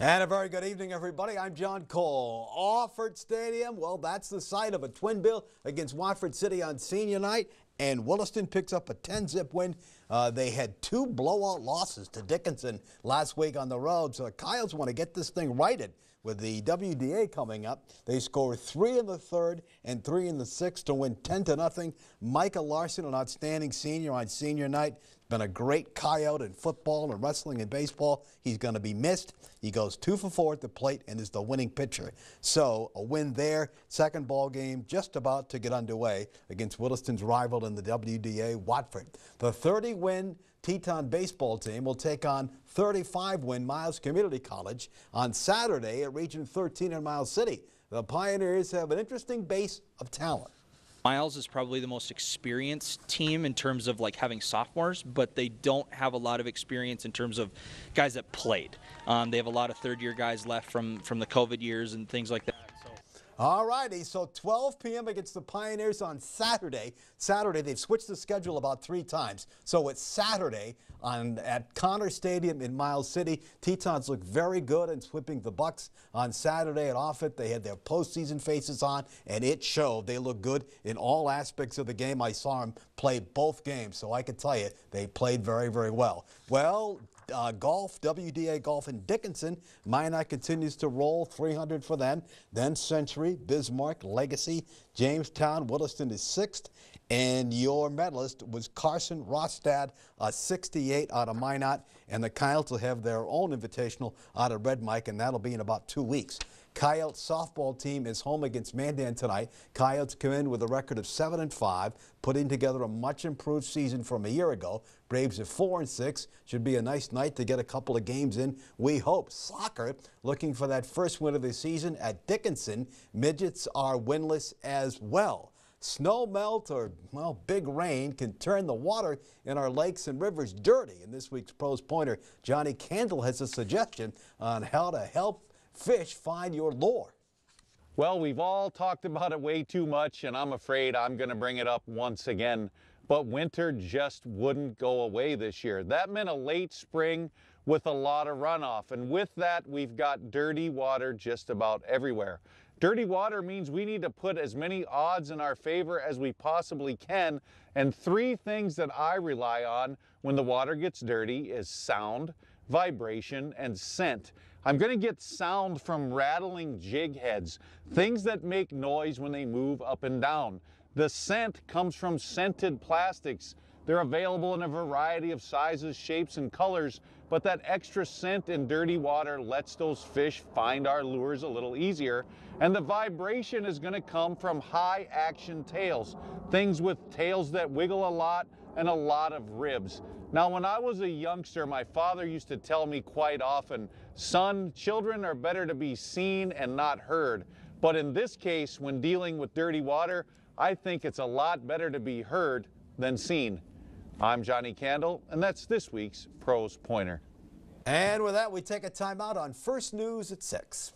And a very good evening, everybody. I'm John Cole. Orford Stadium, well, that's the site of a twin bill against Watford City on senior night, and Williston picks up a 10-zip win. They had two blowout losses to Dickinson last week on the road, so the Coyotes want to get this thing righted. With the WDA coming up, they scored 3 in the third and 3 in the sixth to win 10-0. Micah Larson, an outstanding senior on senior night, been a great Coyote in football and wrestling and baseball. He's going to be missed. He goes 2 for 4 at the plate and is the winning pitcher. So a win there. Second ball game just about to get underway against Williston's rival in the WDA, Watford. The 30-win Teton baseball team will take on 35-win Miles Community College on Saturday at Region 13 in Miles City. The Pioneers have an interesting base of talent. Miles is probably the most experienced team in terms of like having sophomores, but they don't have a lot of experience in terms of guys that played. They have a lot of third-year guys left from the COVID years and things like that. All righty, so 12 p.m. against the Pioneers on Saturday. They've switched the schedule about 3 times. So it's Saturday at Connor Stadium in Miles City. Tetons look very good in sweeping the Bucks on Saturday at Offutt. They had their postseason faces on, and it showed. They look good in all aspects of the game. I saw them play both games, so I can tell you they played very, very well. Well, golf, WDA golf in Dickinson. Minot continues to roll, 300 for them. Then Century, Bismarck, Legacy, Jamestown, Williston is 6th. And your medalist was Carson Rostad, 68 out of Minot. And the Coyotes will have their own invitational out of Red Mike, and that'll be in about 2 weeks. Coyotes softball team is home against Mandan tonight. Coyotes come in with a record of 7-5, putting together a much improved season from a year ago. Braves are 4-6. Should be a nice night to get a couple of games in, we hope. Soccer, looking for that first win of the season at Dickinson. Midgets are winless as well. Snow melt or, well, big rain can turn the water in our lakes and rivers dirty. And this week's Pros Pointer, Johnny Candle, has a suggestion on how to help fish find your lure. Well, we've all talked about it way too much, and I'm afraid I'm going to bring it up once again. But winter just wouldn't go away this year. That meant a late spring with a lot of runoff. And with that, we've got dirty water just about everywhere. Dirty water means we need to put as many odds in our favor as we possibly can. And 3 things that I rely on when the water gets dirty is sound, vibration, and scent. I'm going to get sound from rattling jig heads, things that make noise when they move up and down. The scent comes from scented plastics. They're available in a variety of sizes, shapes, and colors, but that extra scent in dirty water lets those fish find our lures a little easier. And the vibration is going to come from high action tails, things with tails that wiggle a lot and a lot of ribs. Now, when I was a youngster, my father used to tell me quite often, son, children are better to be seen and not heard. But in this case, when dealing with dirty water, I think it's a lot better to be heard than seen. I'm Johnny Candle, and that's this week's Pros Pointer. And with that, we take a timeout on First News at 6.